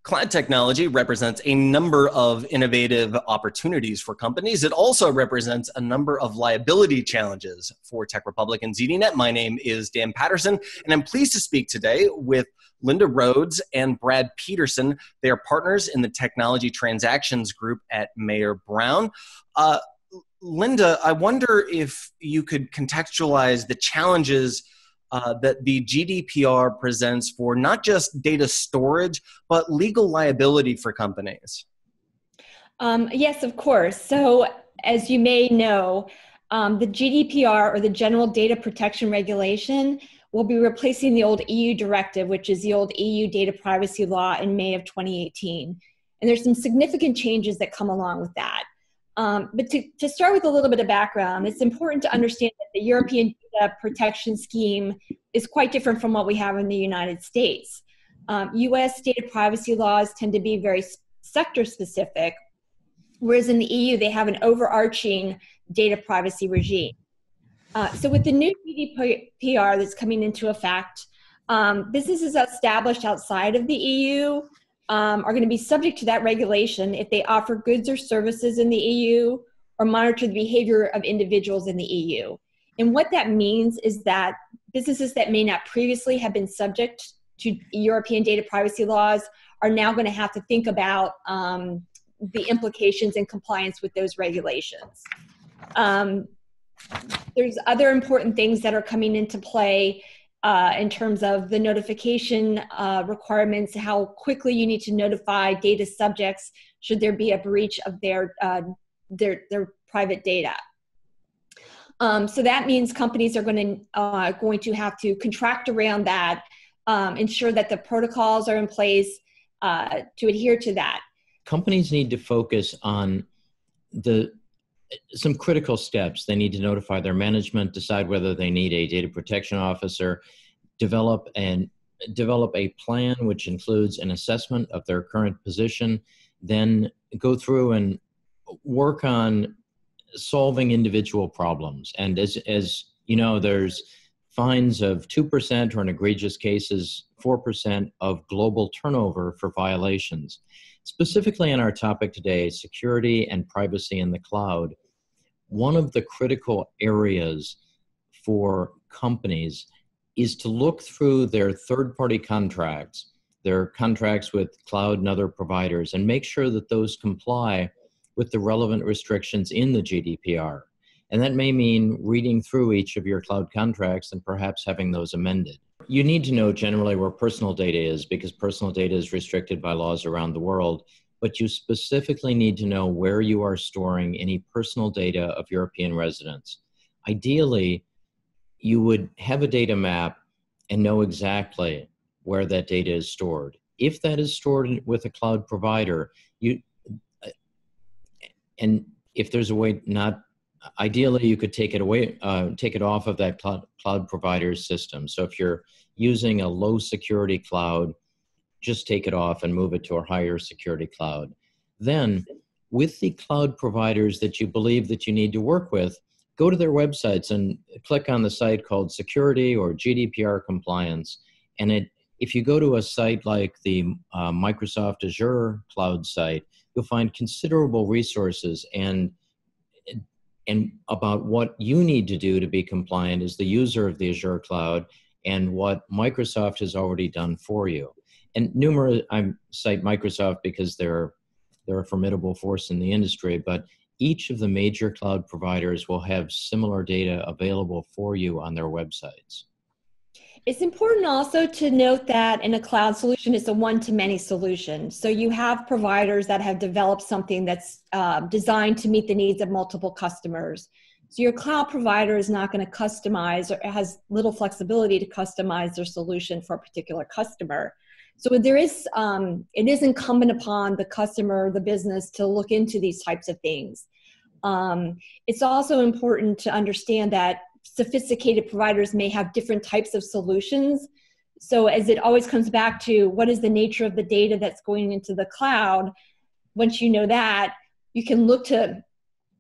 Cloud technology represents a number of innovative opportunities for companies. It also represents a number of liability challenges for Tech Republic and ZDNet. My name is Dan Patterson, and I'm pleased to speak today with Linda Rhodes and Brad Peterson. They are partners in the Technology Transactions Group at Mayer Brown. Linda, I wonder if you could contextualize the challenges that the GDPR presents for not just data storage, but legal liability for companies. Yes, of course. So as you may know, the GDPR, or the General Data Protection Regulation, will be replacing the old EU directive, which is the old EU data privacy law in May of 2018. And there's some significant changes that come along with that. But to start with a little bit of background, it's important to understand that the European data protection scheme is quite different from what we have in the United States. US data privacy laws tend to be very sector specific, whereas in the EU, they have an overarching data privacy regime. So with the new GDPR that's coming into effect, businesses established outside of the EU are going to be subject to that regulation if they offer goods or services in the EU or monitor the behavior of individuals in the EU. And what that means is that businesses that may not previously have been subject to European data privacy laws are now going to have to think about the implications and compliance with those regulations. There's other important things that are coming into play in terms of the notification requirements, how quickly you need to notify data subjects should there be a breach of their private data. So that means companies are going to have to contract around that, ensure that the protocols are in place to adhere to that. Companies need to focus on some critical steps. They need to notify their management, decide whether they need a data protection officer, develop a plan which includes an assessment of their current position, then go through and work on solving individual problems. And as you know, there's fines of 2% or in egregious cases, 4% of global turnover for violations. Specifically on our topic today, security and privacy in the cloud, one of the critical areas for companies is to look through their third-party contracts, their contracts with cloud and other providers, and make sure that those comply with the relevant restrictions in the GDPR. And that may mean reading through each of your cloud contracts and perhaps having those amended. You need to know generally where personal data is, because personal data is restricted by laws around the world, but you specifically need to know where you are storing any personal data of European residents. Ideally, you would have a data map and know exactly where that data is stored. If that is stored with a cloud provider, and if there's a way ideally you could take it away, take it off of that cloud provider's system. So if you're using a low security cloud, just take it off and move it to a higher security cloud. Then with the cloud providers that you believe that you need to work with, go to their websites and click on the site called Security or GDPR Compliance. And if you go to a site like the Microsoft Azure cloud site, you'll find considerable resources and about what you need to do to be compliant as the user of the Azure cloud and what Microsoft has already done for you. And I cite Microsoft because they're a formidable force in the industry, but each of the major cloud providers will have similar data available for you on their websites. It's important also to note that in a cloud solution, it's a one-to-many solution. So you have providers that have developed something that's designed to meet the needs of multiple customers. So your cloud provider is not going to customize or has little flexibility to customize their solution for a particular customer. So there is, it is incumbent upon the customer, the business, to look into these types of things. It's also important to understand that sophisticated providers may have different types of solutions. So as it always comes back to what is the nature of the data that's going into the cloud, once you know that, you can look to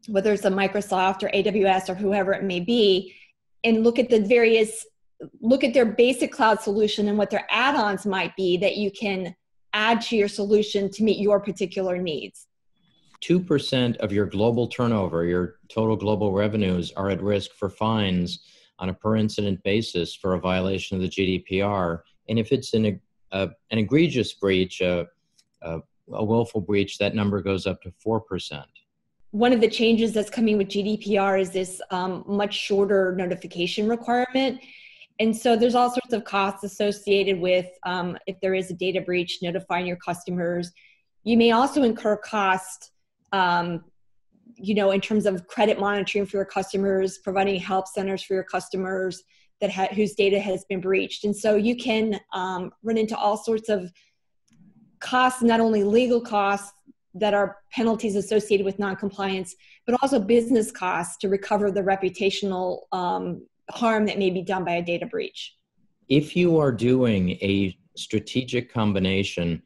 whether it's a Microsoft or AWS or whoever it may be, and look at their basic cloud solution and what their add-ons might be that you can add to your solution to meet your particular needs. 2% of your global turnover, your total global revenues, are at risk for fines on a per incident basis for a violation of the GDPR. And if it's an egregious breach, a willful breach, that number goes up to 4%. One of the changes that's coming with GDPR is this much shorter notification requirement. And so there's all sorts of costs associated with if there is a data breach, notifying your customers. You may also incur costs, in terms of credit monitoring for your customers, providing help centers for your customers whose data has been breached. And so you can run into all sorts of costs, not only legal costs that are penalties associated with noncompliance, but also business costs to recover the reputational harm that may be done by a data breach. If you are doing a strategic combination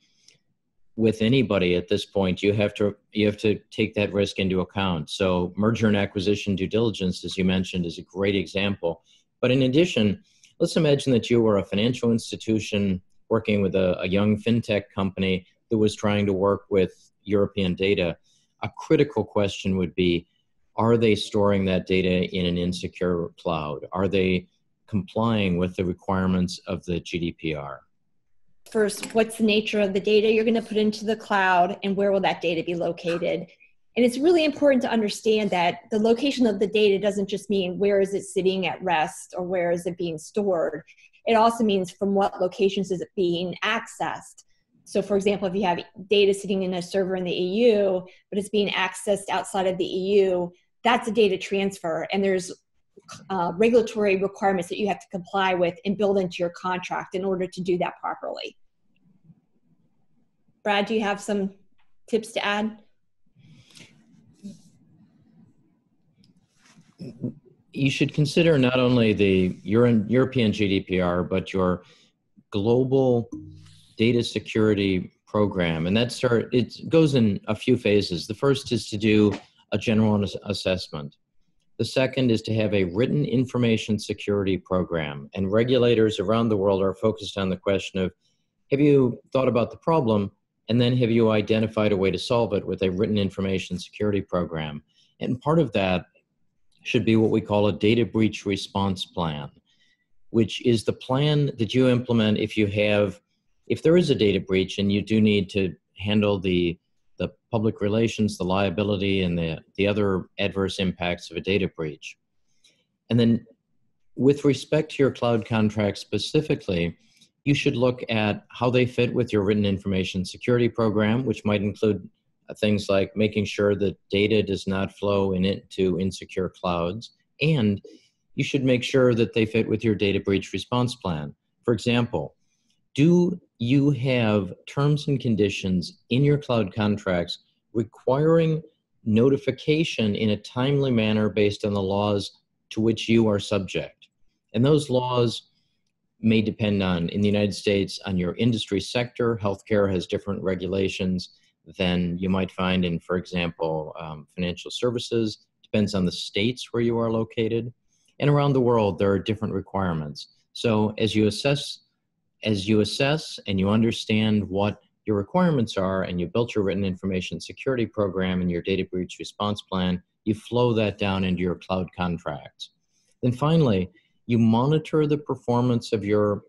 with anybody at this point, you have to take that risk into account. So merger and acquisition due diligence, as you mentioned, is a great example. But in addition, let's imagine that you were a financial institution working with a young fintech company that was trying to work with European data. A critical question would be, are they storing that data in an insecure cloud? Are they complying with the requirements of the GDPR? First, what's the nature of the data you're going to put into the cloud, and where will that data be located? And it's really important to understand that the location of the data doesn't just mean where is it sitting at rest or where is it being stored. It also means from what locations is it being accessed. So for example, if you have data sitting in a server in the EU, but it's being accessed outside of the EU, that's a data transfer. And there's regulatory requirements that you have to comply with and build into your contract in order to do that properly. Brad, do you have some tips to add? You should consider not only the European GDPR, but your global data security program. And it goes in a few phases. The first is to do a general assessment. The second is to have a written information security program. And regulators around the world are focused on the question of, have you thought about the problem? And then have you identified a way to solve it with a written information security program? And part of that should be what we call a data breach response plan, which is the plan that you implement if there is a data breach and you do need to handle the public relations, the liability, and the other adverse impacts of a data breach. And then with respect to your cloud contracts specifically, you should look at how they fit with your written information security program, which might include things like making sure that data does not flow into insecure clouds. And you should make sure that they fit with your data breach response plan. For example, do you have terms and conditions in your cloud contracts requiring notification in a timely manner based on the laws to which you are subject? And those laws may depend on, in the United States, on your industry sector. Healthcare has different regulations than you might find in, for example, financial services. Depends on the states where you are located. And around the world, there are different requirements. So as you assess and you understand what your requirements are, and you built your written information security program and your data breach response plan, you flow that down into your cloud contracts. Then finally, you monitor the performance of your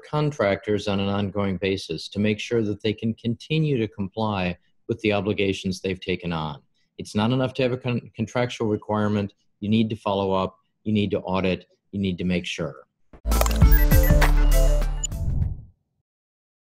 contractors on an ongoing basis to make sure that they can continue to comply with the obligations they've taken on. It's not enough to have a contractual requirement. You need to follow up, you need to audit, you need to make sure.